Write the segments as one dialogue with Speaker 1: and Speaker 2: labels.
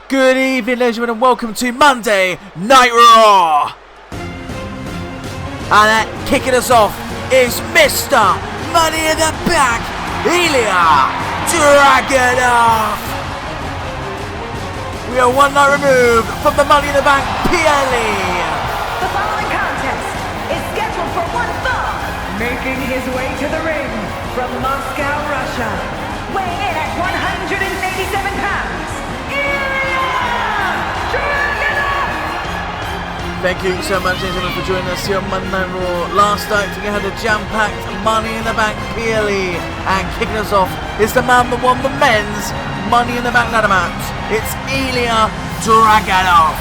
Speaker 1: Good evening, ladies and gentlemen, and welcome to Monday Night Raw. And kicking us off is Mr. Money in the Bank, Ilja Dragunov. We are one night removed from the Money in the Bank PLE.
Speaker 2: The following contest is scheduled for one fall. Making his way to the ring from Moscow, Russia, weighing in at 187 pounds,
Speaker 1: Thank you so much, ladies and gentlemen, for joining us here on Monday Night Raw. Last night we had a jam-packed Money in the Bank PLE, and kicking us off is the man that won the men's Money in the Bank ladder match. It's Ilja Dragunov.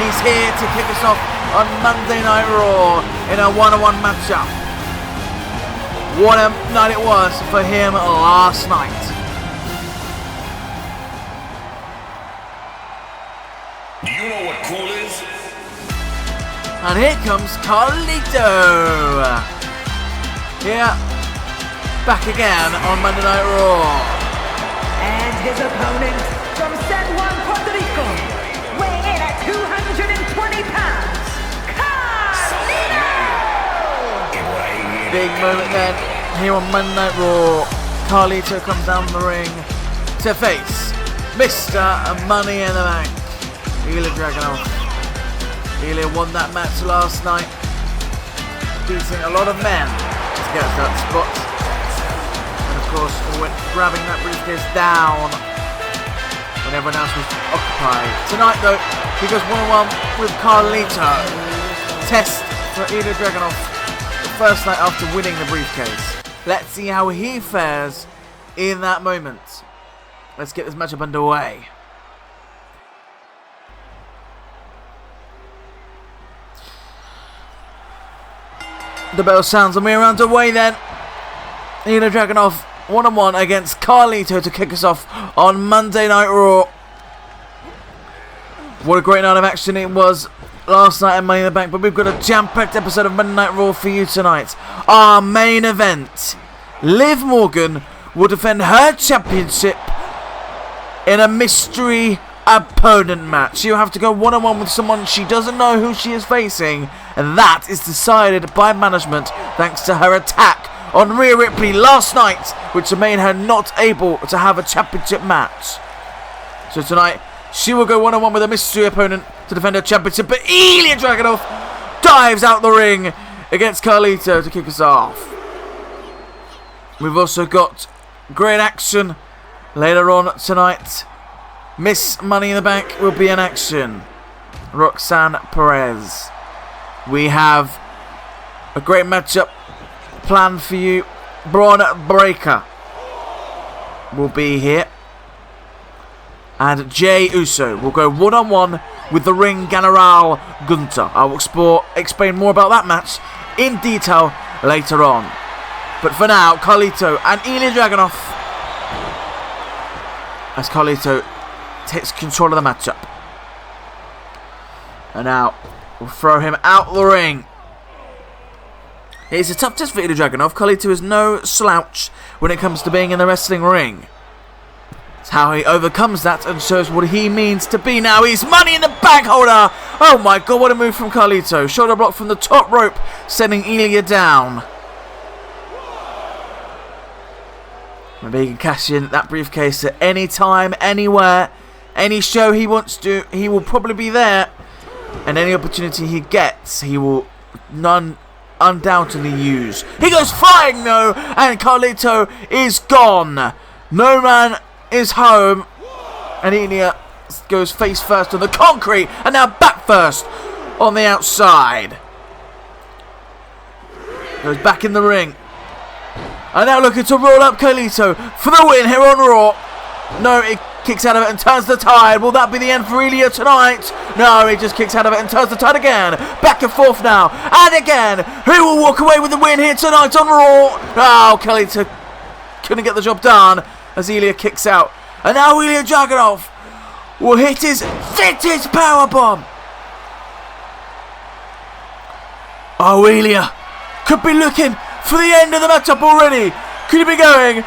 Speaker 1: He's here to kick us off on Monday Night Raw in a one-on-one matchup. What a night it was for him last night.
Speaker 3: Do you know what cool is?
Speaker 1: And here comes Carlito. Here, back again on Monday Night Raw.
Speaker 2: And his opponent from San Juan, Puerto Rico, weighing in at 220 pounds, Carlito!
Speaker 1: Big moment then, here on Monday Night Raw. Carlito comes down the ring to face Mr. Money in the Bank, Ilja Dragunov. Ilja won that match last night, beating a lot of men to get to that spot. And of course, grabbing that briefcase down when everyone else was occupied. Tonight though, he goes one-on-one with Carlito. Test for Ilja Dragunov the first night after winning the briefcase. Let's see how he fares in that moment. Let's get this matchup underway. The bell sounds and we're underway then. Ilja Dragunov one-on-one against Carlito to kick us off on Monday Night Raw. What a great night of action it was last night at Money in the Bank, but we've got a jam-packed episode of Monday Night Raw for you tonight. Our main event, Liv Morgan will defend her championship in a mystery opponent match. She'll have to go one-on-one with someone she doesn't know who she is facing, and that is decided by management thanks to her attack on Rhea Ripley last night, which made her not able to have a championship match. So tonight she will go one-on-one with a mystery opponent to defend her championship, but Ilja Dragunov dives out the ring against Carlito to kick us off. We've also got great action later on tonight. Miss Money in the Bank will be in action. Roxanne Perez. We have a great matchup planned for you. Bron Breakker will be here. And Jey Uso will go one-on-one with the ring general Gunther. I will explain more about that match in detail later on. But for now, Carlito and Ilja Dragunov, as Carlito takes control of the matchup. And now we'll throw him out the ring. It's a tough test for Ilja Dragunov. Carlito is no slouch when it comes to being in the wrestling ring. It's how he overcomes that and shows what he means to be now. He's Money in the Bank holder. Oh my god, what a move from Carlito. Shoulder block from the top rope, sending Ilja down. Maybe he can cash in that briefcase at any time, anywhere, any show he wants to. He will probably be there, and any opportunity he gets, he will undoubtedly use. He goes flying though, and Carlito is gone. No man is home, and Ilja goes face first on the concrete, and now back first on the outside. Goes back in the ring. And now looking to roll up Carlito for the win here on Raw. No, he kicks out of it and turns the tide. Will that be the end for Ilja tonight? No, he just kicks out of it and turns the tide again. Back and forth now. And again. Who will walk away with the win here tonight on Raw? Oh, Carlito couldn't get the job done as Ilja kicks out. And now Ilja Dragunov will hit his vintage powerbomb. Oh, Ilja could be looking for the end of the matchup already. Could he be going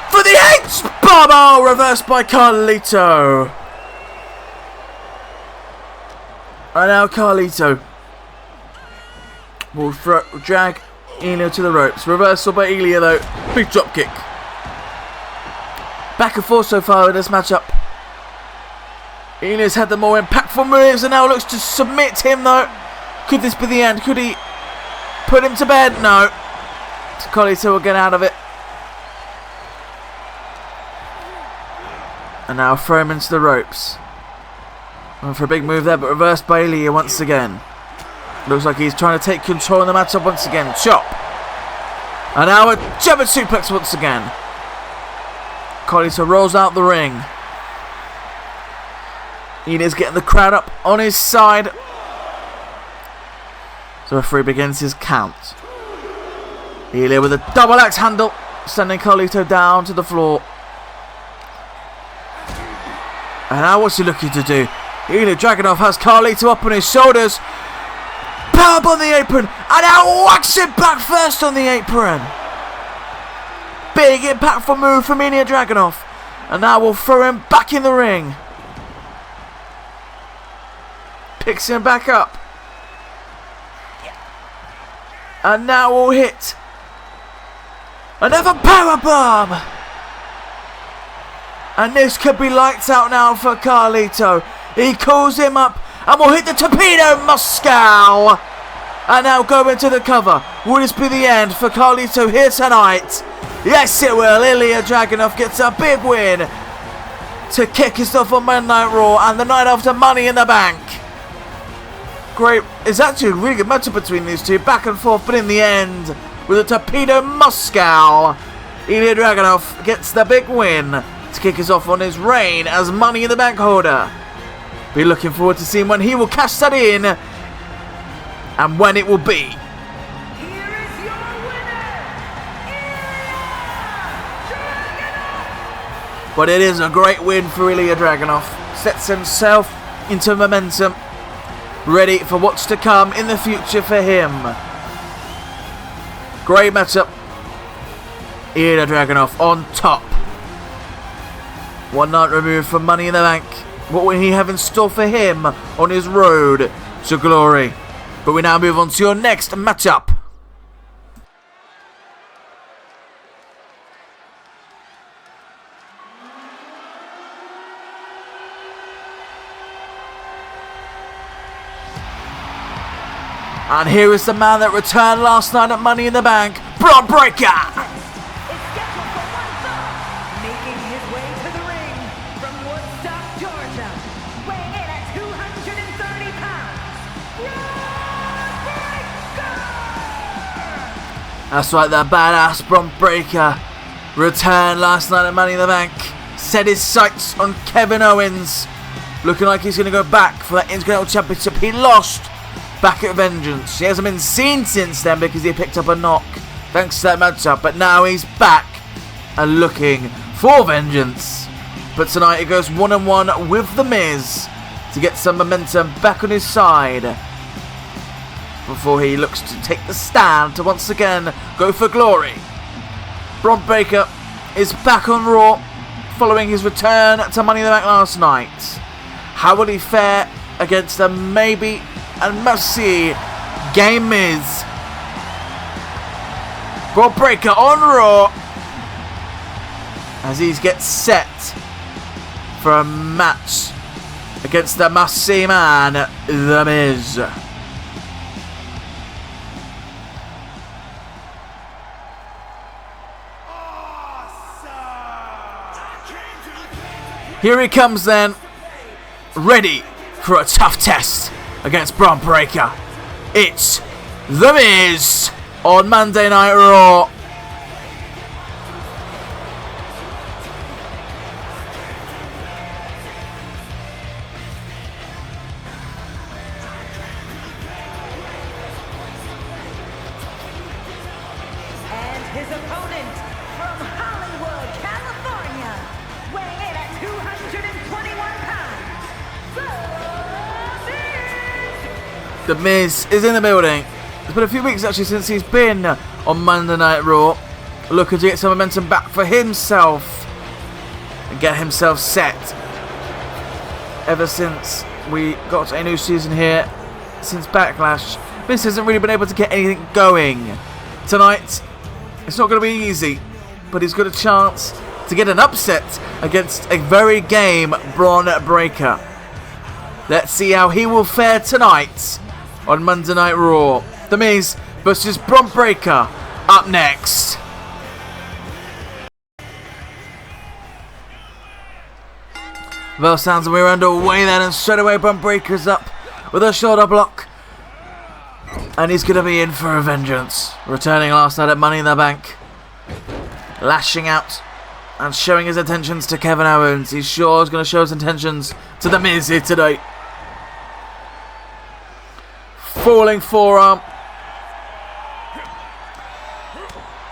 Speaker 1: for the H-bomb? Oh, reversed by Carlito. And now Carlito will drag Ilja to the ropes. Reversal by Ilja though. Big drop kick. Back and forth so far in this matchup. Ilja's had the more impactful moves and now looks to submit him though. Could this be the end? Could he put him to bed? No. Carlito will get out of it. And now throw him into the ropes. Going for a big move there, but reversed by Ilja once again. Looks like he's trying to take control of the matchup once again. Chop. And now a German suplex once again. Carlito rolls out the ring. Ilja's getting the crowd up on his side. So the referee begins his count. Ilja with a double axe handle, sending Carlito down to the floor. And now what's he looking to do? Ilja Dragunov has Carlito up on his shoulders. Power on the apron. And now whacks it back first on the apron. Big impactful move from Ilja Dragunov. And now we'll throw him back in the ring. Picks him back up. And now we'll hit another powerbomb. And this could be lights out now for Carlito. He calls him up and will hit the Torpedo Moscow. And now go into the cover. Will this be the end for Carlito here tonight? Yes, it will. Ilja Dragunov gets a big win to kick us off on Monday Night Raw and the night after Money in the Bank. Great. It's actually a really good matchup between these two. Back and forth, but in the end, with a Torpedo Moscow, Ilja Dragunov gets the big win to kick us off on his reign as Money in the Bank holder. Be looking forward to seeing when he will cash that in and when it will be.
Speaker 2: Here is your winner, Ilja Dragunov.
Speaker 1: But it is a great win for Ilja Dragunov. Sets himself into momentum, ready for what's to come in the future for him. Great matchup. Ilja Dragunov on top. 1 night removed from Money in the Bank. What will he have in store for him on his road to glory? But we now move on to your next matchup. And here is the man that returned last night at Money in the Bank, Bron Breakker.
Speaker 2: Is scheduled for 1 fall, making his way to the ring from Woodstock, Georgia, weighing in at 230 pounds, Bron Breakker!
Speaker 1: That's right, the badass Bron Breakker returned last night at Money in the Bank. Set his sights on Kevin Owens. Looking like he's going to go back for that Intercontinental Championship he lost back at Vengeance. He hasn't been seen since then because he picked up a knock thanks to that matchup, but now he's back and looking for Vengeance. But tonight he goes 1-on-1 with The Miz to get some momentum back on his side before he looks to take the stand to once again go for glory. Bron Breakker is back on Raw following his return to Money in the Bank last night. How will he fare against a maybe and must-see Game Miz? Bron Breakker on Raw as he gets set for a match against the must-see man, The Miz. Here he comes then, ready for a tough test against Bron Breakker. It's The Miz on Monday Night Raw.
Speaker 2: And his opponent from Hollywood, California, weighing in at 221 pounds,
Speaker 1: The Miz is in the building. It's been a few weeks actually since he's been on Monday Night Raw, looking to get some momentum back for himself and get himself set. Ever since We got a new season here since Backlash. Miz hasn't really been able to get anything going. Tonight, it's not going to be easy, but he's got a chance to get an upset against a very game Bron Breakker. Let's see how he will fare tonight on Monday Night Raw. The Miz versus Bron Breakker up next. Well, sounds like we're underway then, and straight away Bron Breakker's up with a shoulder block. And he's going to be in for a vengeance. Returning last night at Money in the Bank. Lashing out and showing his intentions to Kevin Owens. He's sure is going to show his intentions to The Miz here today. Falling forearm.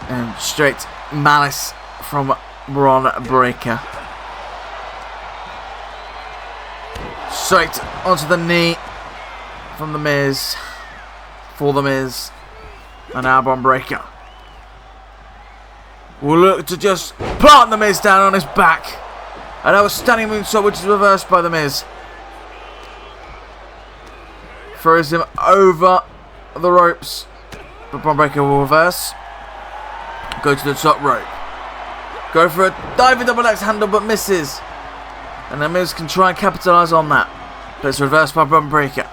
Speaker 1: And straight malice from Bron Breakker. Straight onto the knee from The Miz. For The Miz. And now Bron Breakker will look to just plant The Miz down on his back. And that was standing moonsault, which is reversed by The Miz. Throws him over the ropes. But Bron Breakker will reverse. Go to the top rope. Go for a diving double axe handle, but misses. And The Miz can try and capitalise on that. But it's reversed by Bron Breakker.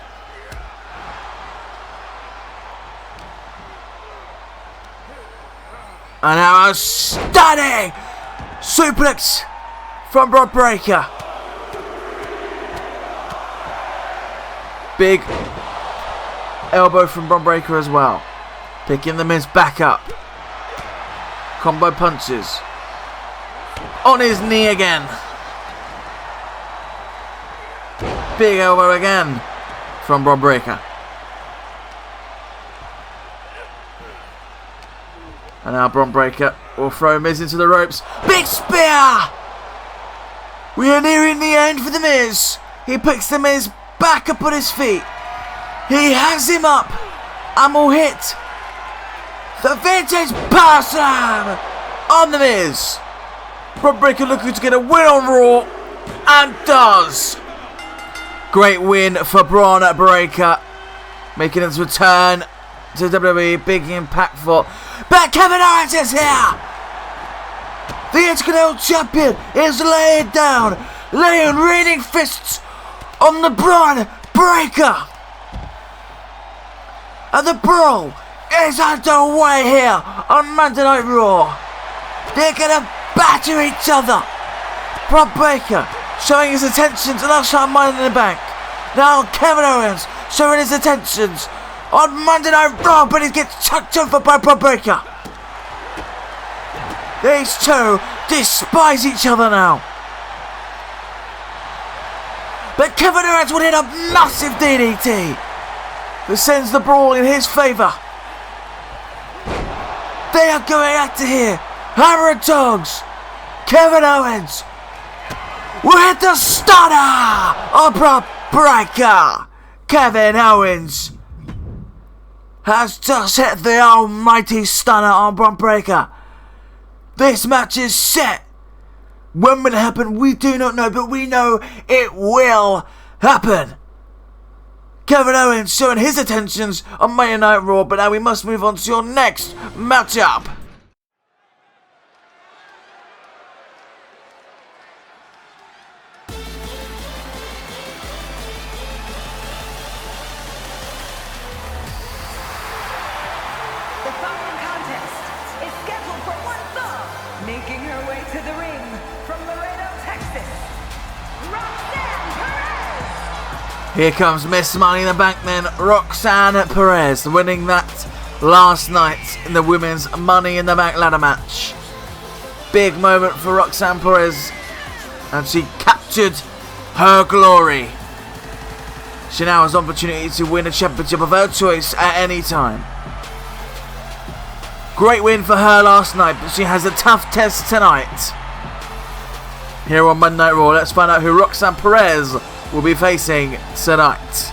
Speaker 1: And now a stunning suplex from Bron Breakker. Big elbow from Bron Breakker as well. Picking The Miz back up. Combo punches. On his knee again. Big elbow again from Bron Breakker. And now Bron Breakker will throw Miz into the ropes. Big spear! We are nearing the end for The Miz. He picks The Miz back up on his feet. He has him up and will hit the vintage power slam on The Miz. Bron Breakker looking to get a win on Raw, and does. Great win for Bron Breakker, making his return to WWE. Big impactful. But Kevin Owens is here. The Intercontinental Champion is laying down, laying raining fists on the Bron Breakker. And the brawl is underway here on Monday Night Raw. They're gonna batter each other. Bron Breakker showing his intentions last time Money in the Bank. Now Kevin Owens showing his intentions on Monday Night Raw, but he gets chucked over by Bron Breakker. These two despise each other now. But Kevin Owens will hit a massive DDT that sends the brawl in his favour. They are going at it here. Hammer and tongs. Kevin Owens will hit the stunner on Bron Breakker. Kevin Owens has just hit the almighty stunner on Bron Breakker. This match is set. When will it happen? We do not know, but we know it will happen. Kevin Owens showing his intentions on Monday Night Raw, but now we must move on to your next matchup.
Speaker 2: Making her way to the ring from Laredo, Texas, Roxanne Perez.
Speaker 1: Here comes Miss Money in the Bank then, Roxanne Perez, winning that last night in the Women's Money in the Bank ladder match. Big moment for Roxanne Perez, and she captured her glory. She now has opportunity to win a championship of her choice at any time. Great win for her last night, but she has a tough test tonight. Here on Monday Night Raw, let's find out who Roxanne Perez will be facing tonight.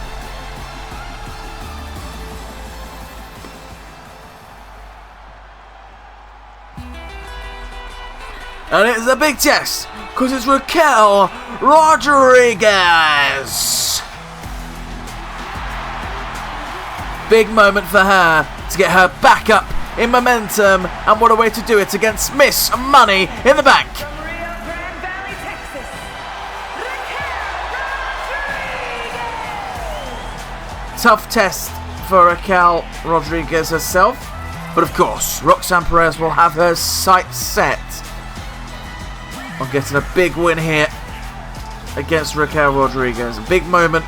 Speaker 1: And it's a big test, because it's Raquel Rodriguez. Big moment for her to get her back up in momentum, and what a way to do it against Miss Money in the Bank.
Speaker 2: From Rio Grande Valley, Texas, Raquel.
Speaker 1: Tough test for Raquel Rodriguez herself, but of course Roxanne Perez will have her sights set on getting a big win here against Raquel Rodriguez. A big moment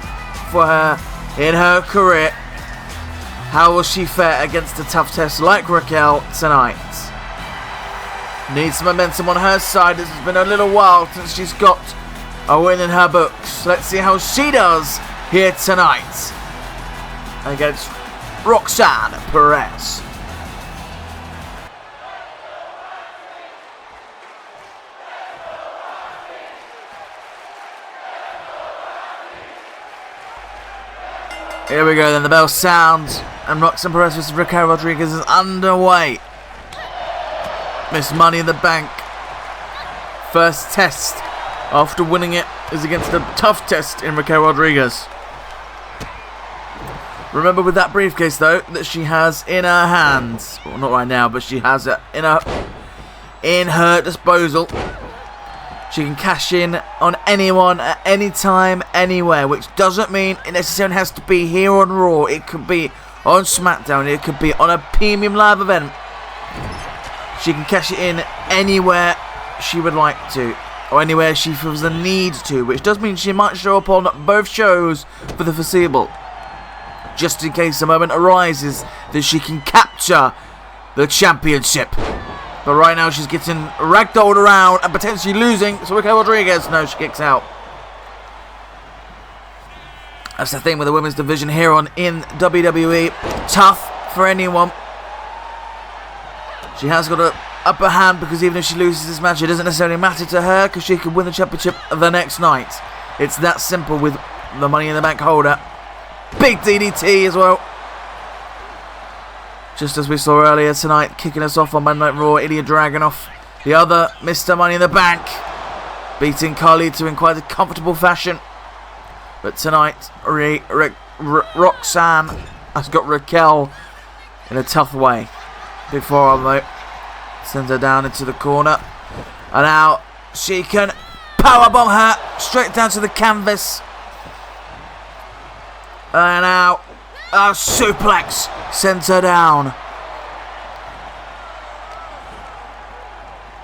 Speaker 1: for her in her career. How will she fare against a tough test like Raquel tonight? Needs some momentum on her side. It's been a little while since she's got a win in her books. Let's see how she does here tonight against Roxanne Perez. Here we go then, the bell sounds and Roxanne Perez vs Raquel Rodriguez is underway. Miss Money in the Bank. First test after winning it is against a tough test in Raquel Rodriguez. Remember with that briefcase though that she has in her hands, well not right now, but she has it in her disposal. She can cash in on anyone at any time, anywhere, which doesn't mean it necessarily has to be here on Raw. It could be on SmackDown. It could be on a premium live event. She can cash it in anywhere she would like to, or anywhere she feels the need to, which does mean she might show up on both shows for the foreseeable, just in case a moment arises that she can capture the championship. But right now she's getting ragdolled around and potentially losing. So Raquel Rodriguez, no, she kicks out. That's the thing with the women's division here in WWE. Tough for anyone. She has got an upper hand because even if she loses this match, it doesn't necessarily matter to her because she could win the championship the next night. It's that simple with the Money in the Bank holder. Big DDT as well. Just as we saw earlier tonight, kicking us off on Monday Night Raw, Ilja Dragunov, the other Mr. Money in the Bank, beating Carlito in quite a comfortable fashion. But tonight, Roxanne has got Raquel in a tough way. Big forearm though, sends her down into the corner. And now she can powerbomb her straight down to the canvas. And now a suplex sends her down.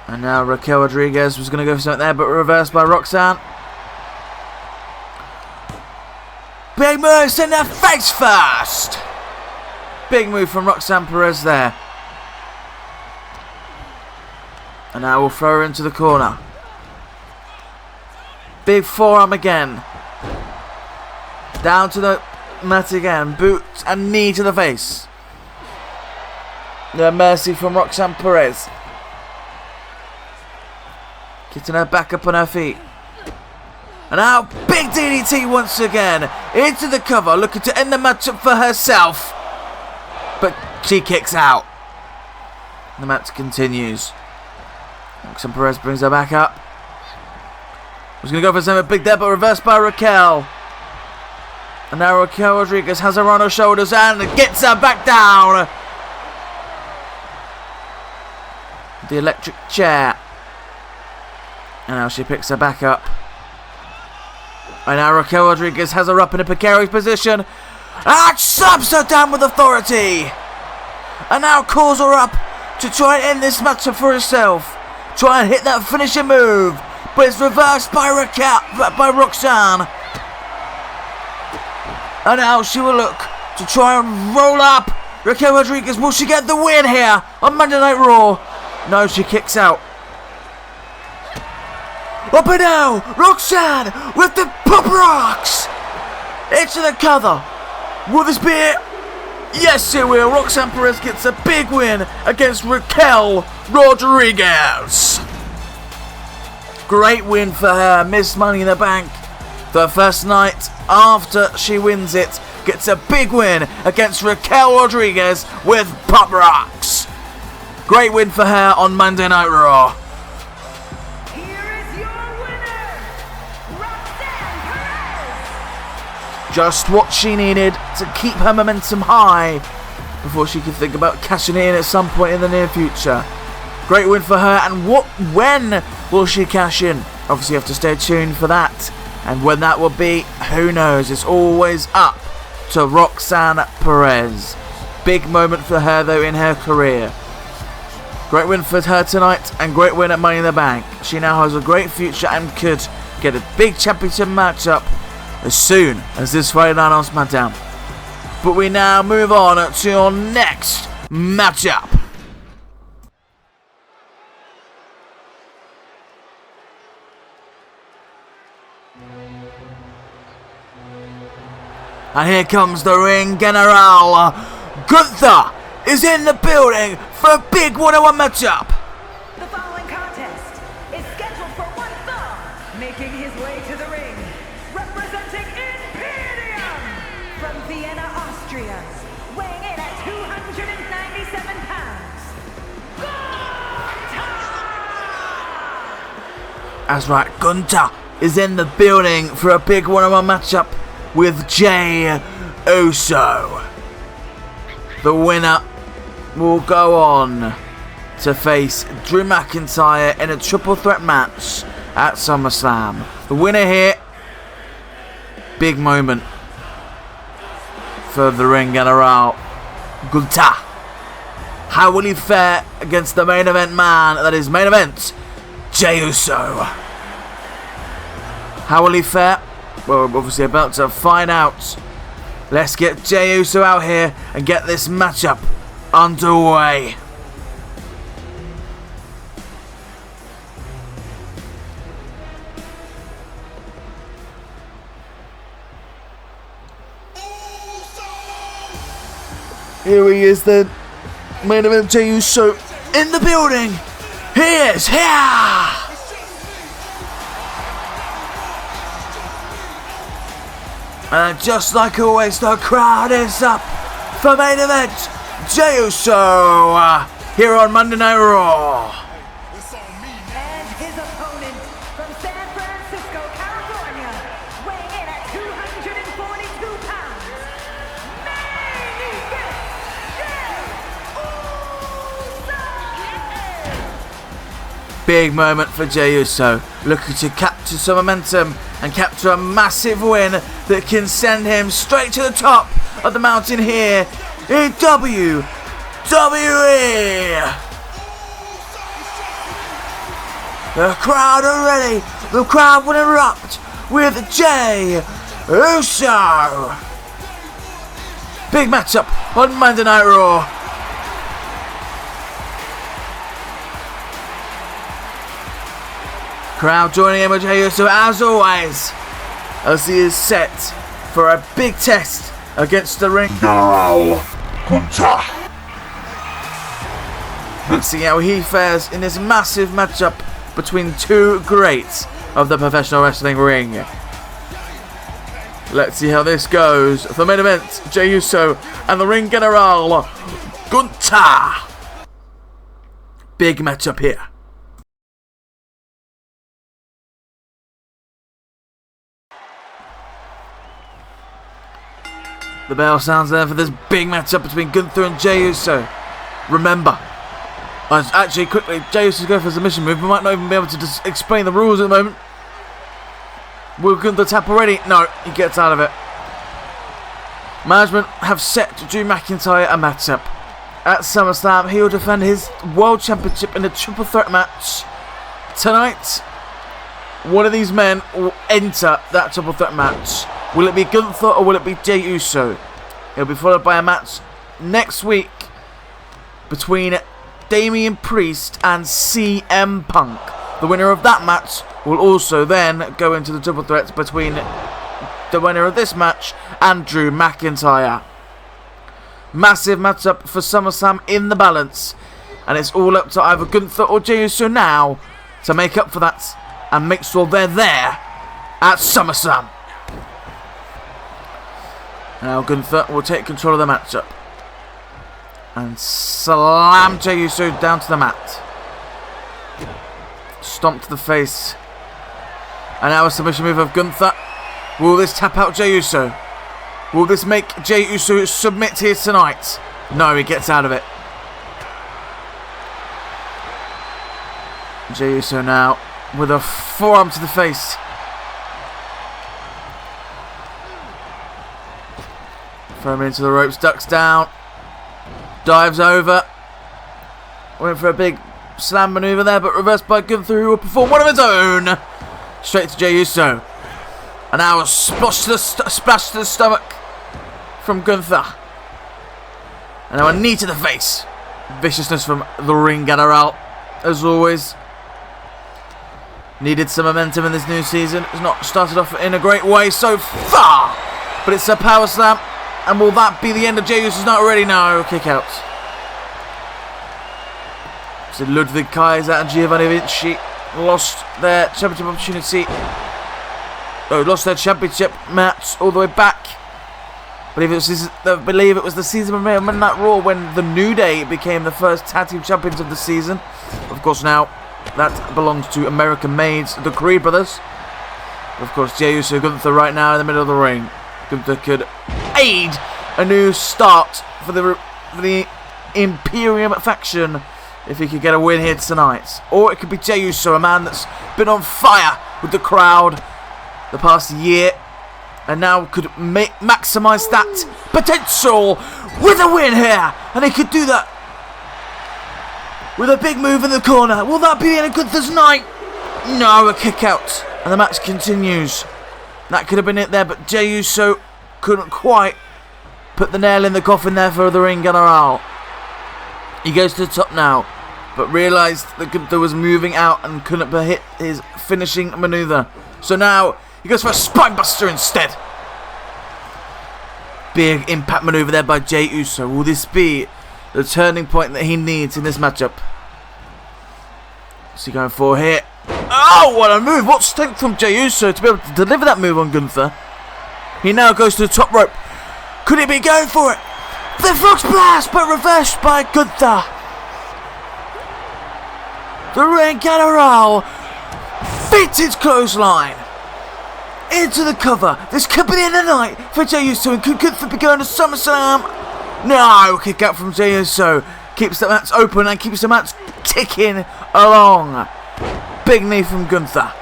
Speaker 1: And now Raquel Rodriguez was going to go for something there, but reversed by Roxanne. Big move, send her face first. Big move from Roxanne Perez there. And now we'll throw her into the corner. Big forearm again. Down to the mat again. Boot and knee to the face. No mercy from Roxanne Perez. Getting her back up on her feet. And now big DDT once again. Into the cover. Looking to end the matchup for herself. But she kicks out. The match continues. Roxanne Perez brings her back up. Was going to go for something big there, but reversed by Raquel. And now Raquel Rodriguez has her on her shoulders and gets her back down. The electric chair. And now she picks her back up. And now Raquel Rodriguez has her up in a precarious position. And slaps her down with authority. And now calls her up to try and end this matchup for herself. Try and hit that finishing move. But it's reversed by Roxanne. And now she will look to try and roll up. Raquel Rodriguez, will she get the win here on Monday Night Raw? No, she kicks out. Up and now, Roxanne with the pop rocks. Into the cover. Will this be it? Yes, it will. Roxanne Perez gets a big win against Raquel Rodriguez. Great win for her. Miss Money in the Bank. The first night after she wins it, gets a big win against Raquel Rodriguez with pop rocks. Great win for her on Monday Night Raw.
Speaker 2: Here is your winner, Roxanne Perez.
Speaker 1: Just what she needed to keep her momentum high before she could think about cashing it in at some point in the near future. Great win for her, and when will she cash in? Obviously you have to stay tuned for that, and when that will be, who knows. It's always up to Roxanne Perez. Big moment for her though in her career. Great win for her tonight, and great win at Money in the Bank. She now has a great future and could get a big championship matchup as soon as this Friday night on SmackDown. But we now move on to your next matchup. And here comes the ring general. Gunther is in the building for a big one-on-one matchup.
Speaker 2: The following contest is scheduled for one fall, making his way to the ring, representing Imperium from Vienna, Austria, weighing in at 297 pounds. Gunther!
Speaker 1: That's right, Gunther is in the building for a big one-on-one matchup with Jey Uso. The winner will go on to face Drew McIntyre in a triple threat match at SummerSlam. The winner here, big moment for the ring general, Gunther. How will he fare against the main event man, that is main event, Jey Uso? How will he fare? Well, we're obviously about to find out. Let's get Jey Uso out here and get this matchup underway. Here he is then. Main event Jey Uso in the building. He is here. And just like always, the crowd is up for main event Jey Uso here on Monday Night Raw.
Speaker 2: And his opponent from San Francisco, California, weighing in at 242 pounds, main event, Jey Uso!
Speaker 1: Big moment for Jey Uso, looking to capture some momentum and capture a massive win that can send him straight to the top of the mountain here in WWE. The crowd are ready. The crowd will erupt with Jey Uso. Big matchup on Monday Night Raw. Crowd joining in with Jey Uso as always, as he is set for a big test against the ring general, Gunther. Let's see how he fares in this massive matchup between two greats of the professional wrestling ring. Let's see how this goes. For the main event, Jey Uso and the ring general, Gunther. Big matchup here. The bell sounds there for this big matchup between Gunther and Jey Uso. Remember, actually quickly, Jey Uso's going for a submission move. We might not even be able to just explain the rules at the moment. Will Gunther tap already? No, he gets out of it. Management have set Drew McIntyre a matchup. At SummerSlam, he will defend his World Championship in a triple threat match. Tonight, one of these men will enter that triple threat match. Will it be Gunther or will it be Jey Uso? It'll be followed by a match next week between Damian Priest and CM Punk. The winner of that match will also then go into the triple threat between the winner of this match and Drew McIntyre. Massive matchup for SummerSlam in the balance, and it's all up to either Gunther or Jey Uso now to make up for that and make sure they're there at SummerSlam. Now Gunther will take control of the matchup and slam Jey Uso down to the mat. Stomp to the face. And now a submission move of Gunther. Will this tap out Jey Uso? Will this make Jey Uso submit here tonight? No, he gets out of it. Jey Uso now with a forearm to the face. Throw him into the ropes, ducks down, dives over. Went for a big slam maneuver there, but reversed by Gunther, who will perform one of his own. Straight to Jey Uso. And now a splash to the stomach from Gunther. And now a knee to the face. Viciousness from the ring general, as always. Needed some momentum in this new season. It's not started off in a great way so far. But it's a power slam. And will that be the end of Jey Uso's night already? No, kick out. So Ludwig Kaiser and Giovanni Vinci lost their championship opportunity. Oh, lost their championship match all the way back. I believe it was the season of Monday Night Raw when the New Day became the first tag team champions of the season. Of course, now that belongs to American Maids, the Creed brothers. Of course, Jey Uso, Gunther right now in the middle of the ring. Gunther could aid a new start for the Imperium faction if he could get a win here tonight. Or it could be Jey Uso, a man that's been on fire with the crowd the past year and now could maximise that potential with a win here. And he could do that with a big move in the corner. Will that be the end of Gunther's night? No, a kick out. And the match continues. That could have been it there, but Jey Uso couldn't quite put the nail in the coffin there for the ring general. He goes to the top now, but realised that Gunther was moving out and couldn't hit his finishing manoeuvre. So now he goes for a spinebuster instead. Big impact manoeuvre there by Jey Uso. Will this be the turning point that he needs in this matchup? What's he going for here? Oh, what a move! What strength from Jey Uso to be able to deliver that move on Gunther. He now goes to the top rope. Could he be going for it? The frog splash, but reversed by Gunther. The ring general. Vintage clothesline. Into the cover. This could be the end of the night for Jey Uso. And could Gunther be going to SummerSlam? No, kick out from Jey Uso. Keeps the match open and keeps the match ticking along. Big knee from Gunther.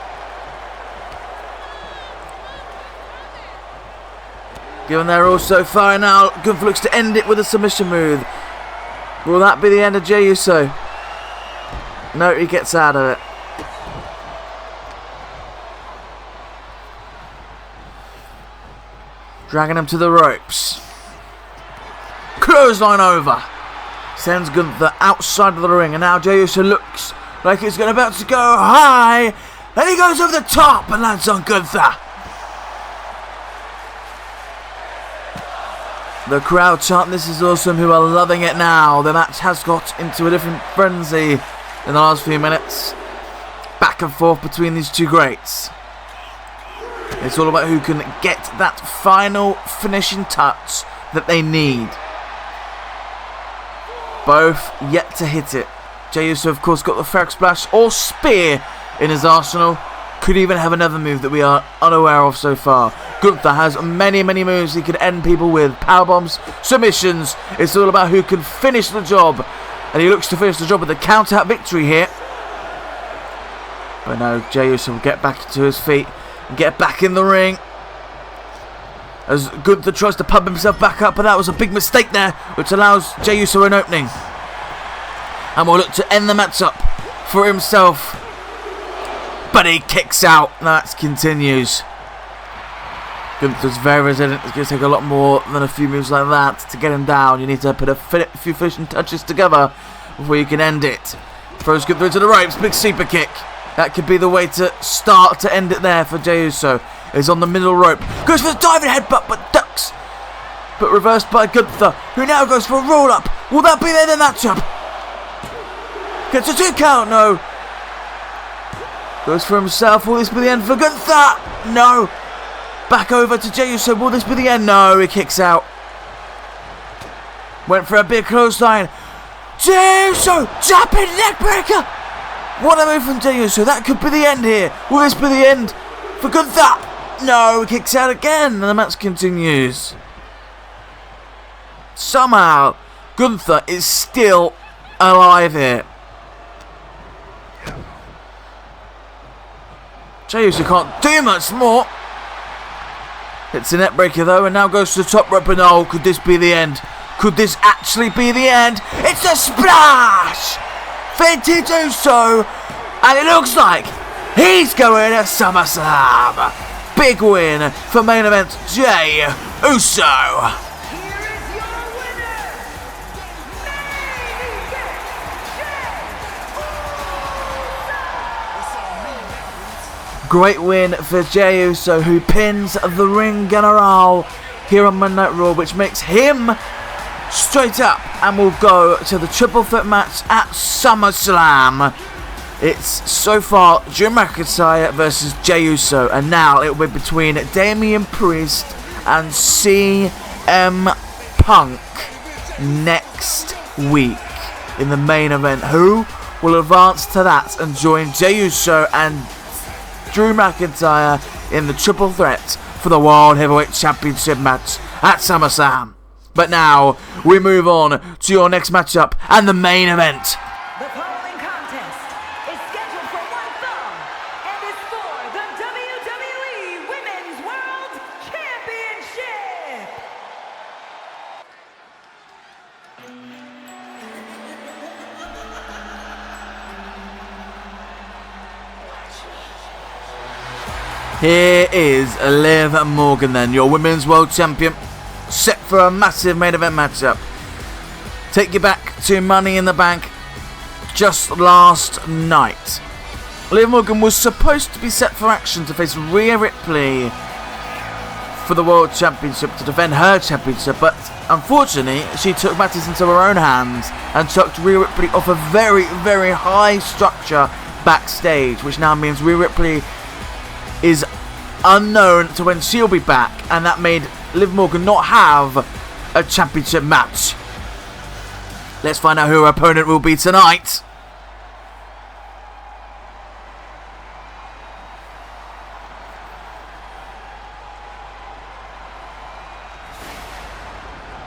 Speaker 1: Given they're all so far now, Gunther looks to end it with a submission move. Will that be the end of Jey Uso? No, he gets out of it. Dragging him to the ropes. Clothesline over. Sends Gunther outside of the ring. And now Jey Uso looks like he's about to go high. And he goes over the top and lands on Gunther. The crowd chant "This is awesome," who are loving it now. The match has got into a different frenzy in the last few minutes. Back and forth between these two greats. It's all about who can get that final finishing touch that they need. Both yet to hit it. Jey Uso, of course, got the frog splash or spear in his arsenal. Could even have another move that we are unaware of so far. Gunther has many, many moves he could end people with. Powerbombs, submissions. It's all about who can finish the job. And he looks to finish the job with a count-out victory here. But no, Jey Uso will get back to his feet and get back in the ring. As Gunther tries to pump himself back up, but that was a big mistake there, which allows Jey Uso an opening. And will look to end the match up for himself. But he kicks out. That continues. Gunther's very resilient. It's going to take a lot more than a few moves like that to get him down. You need to put a few finishing touches together before you can end it. Throws Gunther into the ropes. Big super kick. That could be the way to start to end it there for Jey Uso. He's on the middle rope. Goes for the diving headbutt, but ducks. But reversed by Gunther, who now goes for a roll up. Will that be the end of the matchup? Gets a 2 count. No. Goes for himself. Will this be the end for Gunther? No. Back over to Jey Uso. Will this be the end? No. He kicks out. Went for a big clothesline. Jey Uso. Jumping neck breaker. What a move from Jey Uso. That could be the end here. Will this be the end for Gunther? No. He kicks out again. And the match continues. somehow Gunther is still alive here. Jey Uso can't do much more. It's a net breaker though, and now goes to the top rope. And oh, could this be the end? Could this actually be the end? It's a splash! Vintage Uso, and it looks like he's going to SummerSlam. Big win for main event Jey Uso.
Speaker 2: Here is your winner, main event, Jey Uso.
Speaker 1: Great win for Jey Uso, who pins the Ring General here on Monday Night Raw, which makes him straight up and will go to the triple threat match at SummerSlam. It's so far Drew McIntyre versus Jey Uso, and now it will be between Damian Priest and CM Punk next week in the main event. Who will advance to that and join Jey Uso and Drew McIntyre in the triple threat for the World Heavyweight Championship match at SummerSlam? But now we move on to your next matchup and the main event.
Speaker 2: The following contest is scheduled for one fall and is for the WWE Women's World Championship.
Speaker 1: Here is Liv Morgan then, your Women's World Champion, set for a massive main event matchup. Take you back to Money in the Bank just last night. Liv Morgan was supposed to be set for action to face Rhea Ripley for the World Championship, to defend her championship, but unfortunately she took matters into her own hands and chucked Rhea Ripley off a very, very high structure backstage, which now means Rhea Ripley is unknown to when she'll be back, and that made Liv Morgan not have a championship match. Let's find out who her opponent will be tonight.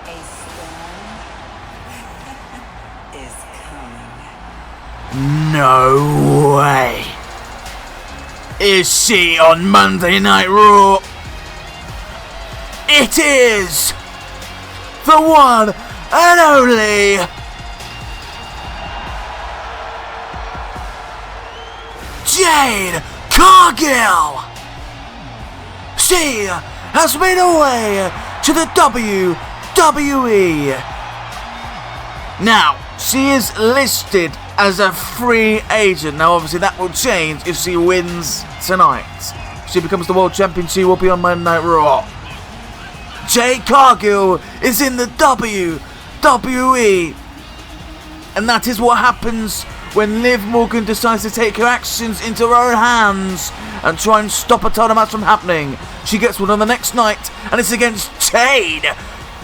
Speaker 2: A storm is coming.
Speaker 1: No way. Is she on Monday Night Raw? It is the one and only Jade Cargill. She has made her way to the WWE. Now, she is listed as a free agent. Now, obviously, that will change if she wins tonight. If she becomes the world champion, she will be on Monday Night Raw. Jade Cargill is in the WWE. And that is what happens when Liv Morgan decides to take her actions into her own hands and try and stop a title match from happening. She gets one on the next night, and it's against Jade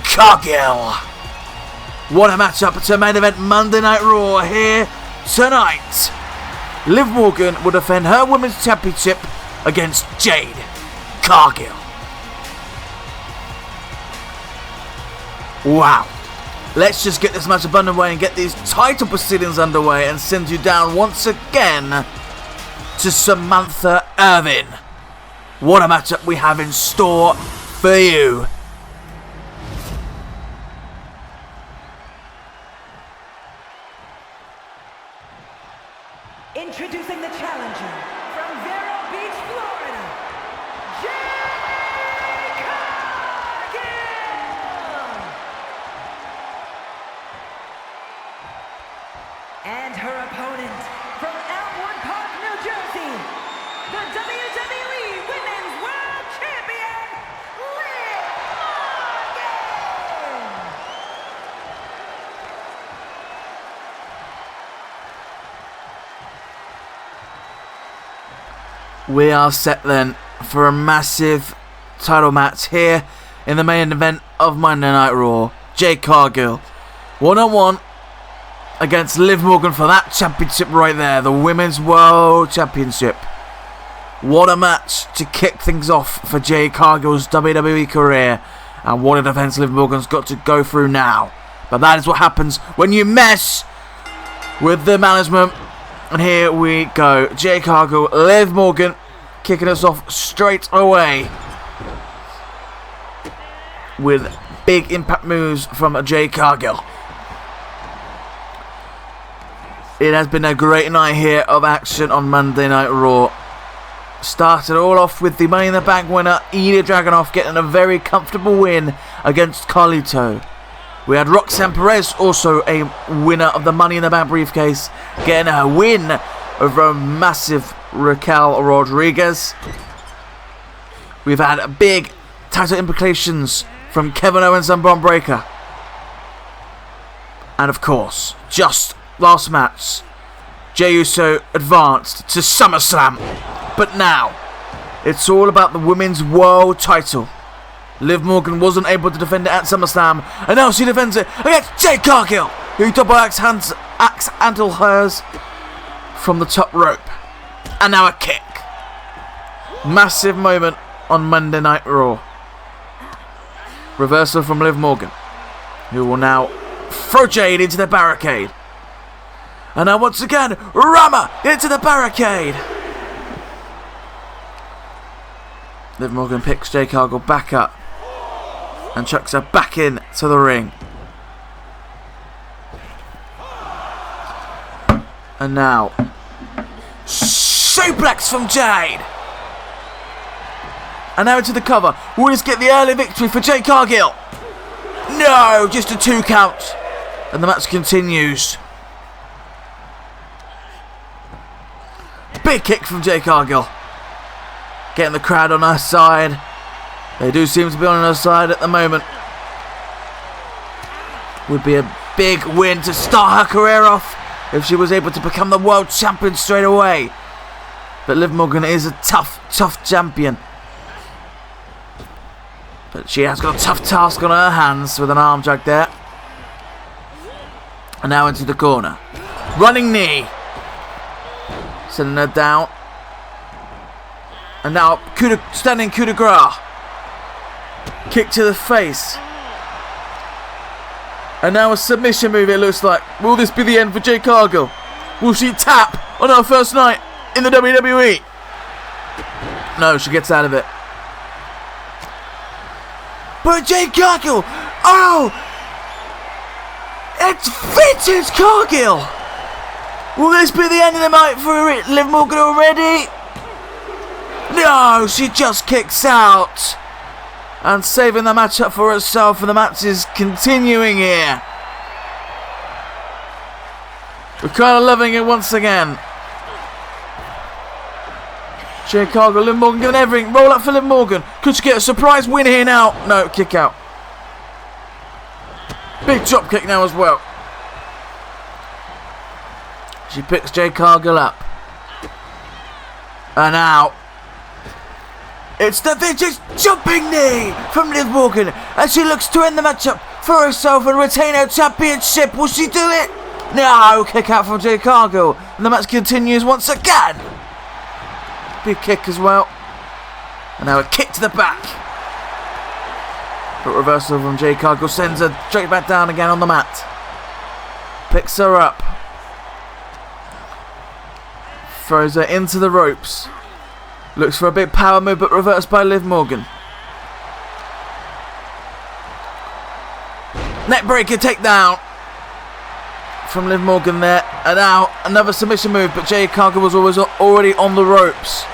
Speaker 1: Cargill. What a matchup to main event Monday Night Raw here tonight. Liv Morgan will defend her Women's Championship against Jade Cargill. Wow. Let's just get this matchup underway and get these title proceedings underway and send you down once again to Samantha Irvin. What a matchup we have in store for you.
Speaker 2: Introducing the challenger from Vero Beach, Florida, Jade Cargill. And her opponent from Elmwood Park, New Jersey, the WWE Women's World Champion, Liv Morgan.
Speaker 1: We are set then for a massive title match here in the main event of Monday Night Raw. Jade Cargill, one-on-one against Liv Morgan for that championship right there, the Women's World Championship. What a match to kick things off for Jade Cargill's WWE career. And what a defense Liv Morgan's got to go through now. But that is what happens when you mess with the management. And here we go. Jade Cargill, Liv Morgan kicking us off straight away with big impact moves from Jade Cargill. It has been a great night here of action on Monday Night Raw. Started all off with the Money in the Bank winner, Ilja Dragunov, getting a very comfortable win against Carlito. We had Roxanne Perez, also a winner of the Money in the Bank briefcase, getting a win over a massive Raquel Rodriguez. We've had big title implications from Kevin Owens and Bron Breakker. And of course, just last match, Jey Uso advanced to SummerSlam. But now, it's all about the women's world title. Liv Morgan wasn't able to defend it at SummerSlam, and now she defends it against Jade Cargill, who double axe handle hers from the top rope. And now a kick. Massive moment on Monday Night Raw. Reversal from Liv Morgan, who will now throw Jade into the barricade. And now once again, rammer into the barricade. Liv Morgan picks Jade Cargill back up and chucks her back in to the ring. And now, suplex from Jade. And now into the cover. Will this get the early victory for Jade Cargill? No, just a 2 count. And the match continues. Big kick from Jade Cargill. Getting the crowd on her side. They do seem to be on her side at the moment. Would be a big win to start her career off if she was able to become the world champion straight away. But Liv Morgan is a tough champion. But she has got a tough task on her hands with an arm drag there. And now into the corner. Running knee. Sending her down. And now standing coup de grace. Kick to the face. And now a submission move, it looks like. Will this be the end for Jade Cargill? Will she tap on her first night in the WWE? No, she gets out of it. But Jade Cargill! Oh! It's vintage Cargill! Will this be the end of the night for Liv Morgan already? No, she just kicks out. And saving the match up for herself, and the match is continuing here. We're kind of loving it once again. Jade Cargill, Liv Morgan giving everything. Roll up for Liv Morgan. Could she get a surprise win here now? No, kick out. Big drop kick now as well. She picks Jade Cargill up. And now, it's the vintage jumping knee from Liv Morgan as she looks to end the matchup for herself and retain her championship. Will she do it? No, kick out from Jade Cargill. And the match continues once again. Big kick as well. And now a kick to the back. But reversal from Jade Cargill sends her straight back down again on the mat. Picks her up. Throws her into the ropes. Looks for a big power move, but reversed by Liv Morgan. Neckbreaker takedown from Liv Morgan there. And now another submission move, but Jade Cargill was already on the ropes.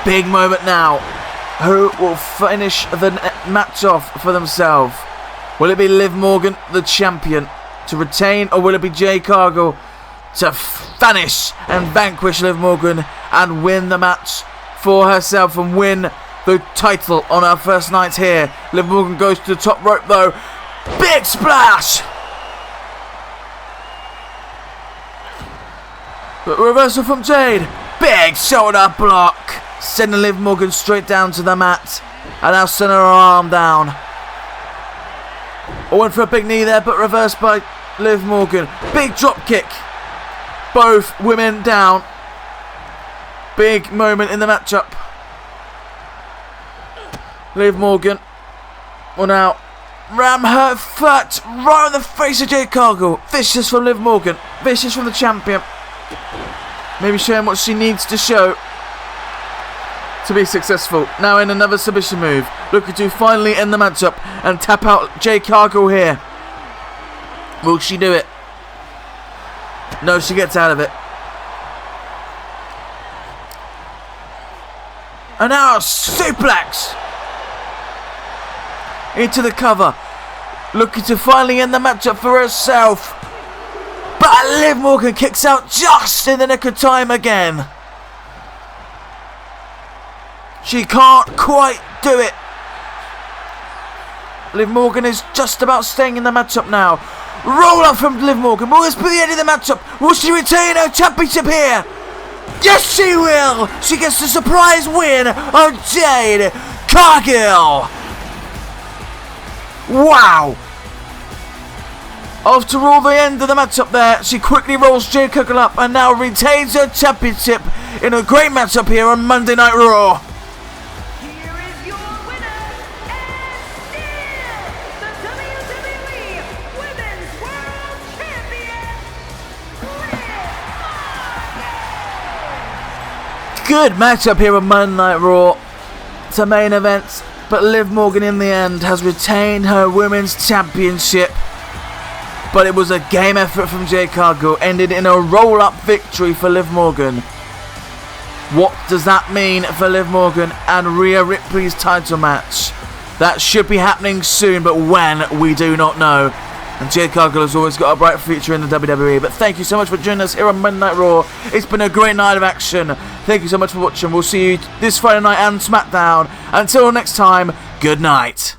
Speaker 1: Big moment now. Who will finish the match off for themselves? Will it be Liv Morgan, the champion, to retain, or will it be Jade Cargill to vanish and vanquish Liv Morgan and win the match for herself and win the title on her first night here? Liv Morgan goes to the top rope though. Big splash! But reversal from Jade. Big shoulder block. Sending Liv Morgan straight down to the mat. And now sending her arm down. Went for a big knee there, but reversed by Liv Morgan. Big drop kick. Both women down. Big moment in the matchup. Liv Morgan will now ram her foot right in the face of Jade Cargill. Vicious from Liv Morgan. Vicious from the champion. Maybe showing what she needs to show to be successful. Now in another submission move. Looking to finally end the matchup and tap out Jade Cargill here. Will she do it? No, she gets out of it. And now a suplex into the cover. Looking to finally end the matchup for herself. But Liv Morgan kicks out just in the nick of time again. She can't quite do it. Liv Morgan is just about staying in the matchup now. Roll up from Liv Morgan. Will this be the end of the matchup? Will she retain her championship here? Yes, she will. She gets the surprise win on Jade Cargill. Wow. After all the end of the matchup there, she quickly rolls Jade Cargill up and now retains her championship in a great matchup here on Monday Night Raw.
Speaker 2: Here is your winner, and still the WWE Women's World Champion, Liv Morgan.
Speaker 1: Good matchup here on Monday Night Raw. It's a main event, but Liv Morgan in the end has retained her Women's Championship. But it was a game effort from Jade Cargill, ended in a roll-up victory for Liv Morgan. What does that mean for Liv Morgan and Rhea Ripley's title match? That should be happening soon, but when, we do not know. And Jade Cargill has always got a bright future in the WWE. But thank you so much for joining us here on Monday Night Raw. It's been a great night of action. Thank you so much for watching. We'll see you this Friday night and SmackDown. Until next time, good night.